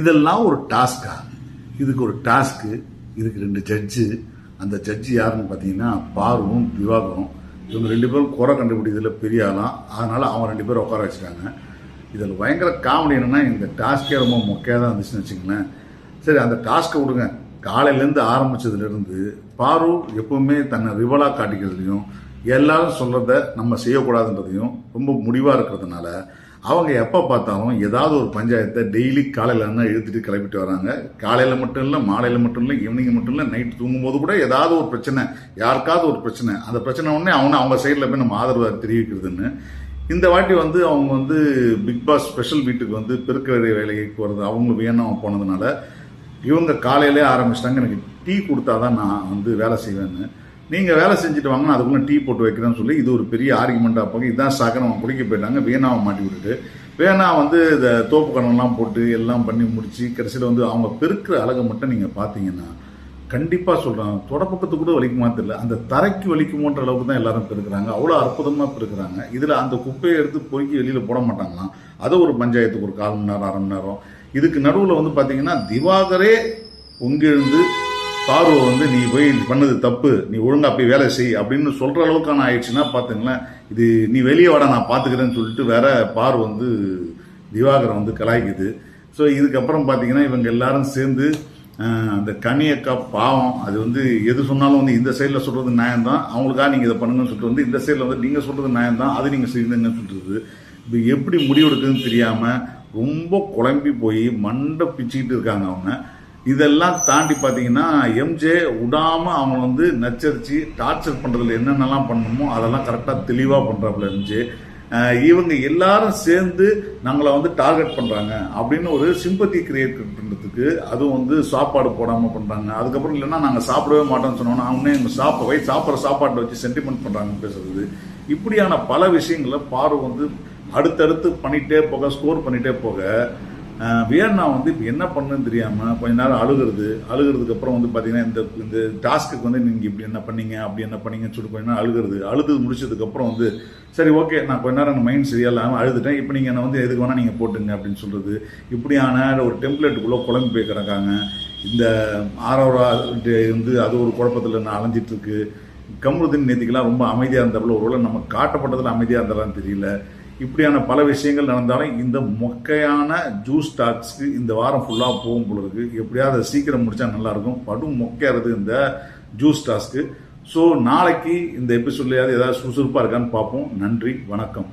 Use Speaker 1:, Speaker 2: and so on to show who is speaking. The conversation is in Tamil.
Speaker 1: இதெல்லாம் ஒரு டாஸ்கா? இதுக்கு ஒரு டாஸ்க்கு, இதுக்கு 2 ஜட்ஜு. அந்த ஜட்ஜு யாருன்னு பார்த்தீங்கன்னா பாருவும் திவாகரும். இவங்க 2 பேரும் குறை கண்டுபிடிக்கிறதுல பெரிய ஆளாம். அதனால் அவங்க 2 பேரும் உட்கார வச்சுட்டாங்க. இதில் பயங்கர காமெடி என்னென்னா, இந்த டாஸ்கே ரொம்ப மொக்கையாக தான் இருந்துச்சுன்னு வச்சுங்களேன். சரி, அந்த டாஸ்க்கை விடுங்க. காலையிலேருந்து ஆரம்பித்ததுலேருந்து பாரு எப்பவுமே தன்னை ரிவலாக காட்டிக்கிறதுலையும் எல்லாரும் சொல்கிறத நம்ம செய்யக்கூடாதுன்றதையும் ரொம்ப முடிவாக இருக்கிறதுனால அவங்க எப்போ பார்த்தாலும் ஏதாவது ஒரு பஞ்சாயத்தை டெய்லி காலையில் இருந்தால் இழுத்துட்டு கிளப்பிட்டு வராங்க. காலையில் மட்டும் இல்லை, மாலையில் மட்டும் இல்லை, ஈவினிங் மட்டும் இல்லை, நைட்டு தூங்கும்போது கூட ஏதாவது ஒரு பிரச்சனை, யாருக்காவது ஒரு பிரச்சனை. அந்த பிரச்சனை உடனே அவங்க சைடில் போய் நம்ம ஆதரவை தெரிவிக்கிறதுன்னு இந்த வாட்டி அவங்க பிக் பாஸ் ஸ்பெஷல் வீட்டுக்கு பெருக்க வேலைக்கு போகிறது அவங்க வேணும் போனதுனால இவங்க காலையிலே ஆரம்பிச்சிட்டாங்க. எனக்கு டீ கொடுத்தா தான் நான் வேலை செய்வேன்னு. நீங்கள் வேலை செஞ்சுட்டு வாங்கன்னா அதுக்குள்ளே டீ போட்டு வைக்கிறேன்னு சொல்லி இது ஒரு பெரிய ஆர்குமெண்ட்டாக போங்க. இதுதான் சாக்கரை அவங்க குடிக்க போயிட்டாங்க. வேணாவை மாட்டி விட்டுட்டு வேணா இந்த தோப்பு கணம்லாம் போட்டு எல்லாம் பண்ணி முடிச்சு கடைசியில் அவங்க பெருக்கிற அழகை மட்டும் நீங்கள் பார்த்தீங்கன்னா கண்டிப்பாக சொல்கிறாங்க, தொடப்பக்கத்து கூட வலிக்குமா தெரியல, அந்த தரைக்கு வலிக்குமோன்ற அளவுக்கு தான் எல்லாரும் பெருக்கிறாங்க. அவ்வளோ அற்புதமாக பெருக்கிறாங்க. இதில் அந்த குப்பையை எடுத்து பொறுக்கி வெளியில் போட மாட்டாங்களாம். அதை ஒரு பஞ்சாயத்துக்கு ஒரு 1/4 மணி நேரம் 1/2 மணி நேரம். இதுக்கு நடுவில் பார்த்தீங்கன்னா திவாகரே பொங்கெழுந்து பாருவை நீ போய் பண்ணது தப்பு, நீ ஒழுங்கா போய் வேலை செய் அப்படின்னு சொல்ற அளவுக்கான ஆயிடுச்சுன்னா பாத்துங்களேன். இது நீ வெளியே வாடா நான் பாத்துக்கிறேன்னு சொல்லிட்டு வேற பாரு திவாகரை கலாய்க்குது. ஸோ இதுக்கப்புறம் பார்த்தீங்கன்னா இவங்க எல்லாரும் சேர்ந்து அந்த கனியக்கா பாவம், அது எது சொன்னாலும் இந்த சைடில் சொல்றது நியாயம் தான், அவங்களுக்காக நீங்கள் இதை பண்ணுங்கன்னு சொல்லிட்டு இந்த சைடில் நீங்கள் சொல்றது நியாயம் தான், அது நீங்கள் செய்யுங்கன்னு சொல்றது. இப்போ எப்படி முடிவெடுக்குதுன்னு தெரியாமல் ரொம்ப குழம்பி போய் மண்டை பிச்சுக்கிட்டு இருக்காங்க அவங்க. இதெல்லாம் தாண்டி பார்த்தீங்கன்னா எம்ஜே விடாமல் அவங்க நச்சரித்து டார்ச்சர் பண்ணுறதுல என்னென்னலாம் பண்ணணுமோ அதெல்லாம் கரெக்டாக தெளிவாக பண்ணுறாப்புல எம்ஜே. இவங்க எல்லாரும் சேர்ந்து நம்மளை டார்கெட் பண்ணுறாங்க அப்படின்னு ஒரு சிம்பத்தி கிரியேட் பண்ணுறதுக்கு அதுவும் சாப்பாடு போடாமல் பண்ணுறாங்க. அதுக்கப்புறம் இல்லைன்னா நாங்கள் சாப்பிடவே மாட்டோம்னு சொன்னோன்னா அவனே எங்கள் சாப்பிட்ற சாப்பாட்டை வச்சு சென்டிமெண்ட் பண்ணுறாங்கன்னு பேசுறது. இப்படியான பல விஷயங்களை பாரு அடுத்தடுத்து பண்ணிகிட்டே போக, ஸ்கோர் பண்ணிகிட்டே போக வியன்னா இப்போ என்ன பண்ணுன்னு தெரியாமல் கொஞ்ச நேரம் அழுகிறதுக்கு அப்புறம் பார்த்தீங்கன்னா இந்த டாஸ்க்கு நீங்கள் இப்படி என்ன பண்ணீங்க அப்படி என்ன பண்ணீங்கன்னு சொல்லி கொஞ்ச நேரம் அழுது முடிச்சதுக்கப்புறம் சரி ஓகே நான் கொஞ்ச நேரம் எனக்கு மைண்ட் சரியா இல்லாமல் அழுதுட்டேன், இப்போ நீங்கள் என்ன எதுக்கு வேணால் நீங்கள் போட்டுங்க அப்படின்னு சொல்கிறது. இப்படியான ஒரு டெம்ப்ளேட்டுக்குள்ளே குழம்பு போய் கிடக்காங்க. இந்த ஆரோரா அது ஒரு குழப்பத்தில் நான் அலைஞ்சிட்டு இருக்கு. கமருதீன் நேத்திக்கெல்லாம் ரொம்ப அமைதியாக இருந்தாப்புல, ஒருவேளை நம்ம காட்டப்பட்டதில் அமைதியாக இருந்தாலும் தெரியல. இப்படியான பல விஷயங்கள் நடந்தாலும் இந்த மொக்கையான ஜூஸ் டாக்ஸ்க்கு இந்த வாரம் ஃபுல்லாக போகும் போல இருக்கு. எப்படியாவது அதை சீக்கிரம் முடிச்சா நல்லா இருக்கும். படும் மொக்கையாகிறது இந்த ஜூஸ் டாஸ்க்கு. ஸோ நாளைக்கு இந்த எபிசோட்லையாவது ஏதாவது சுறுசுறுப்பாக இருக்கான்னு பார்ப்போம். நன்றி, வணக்கம்.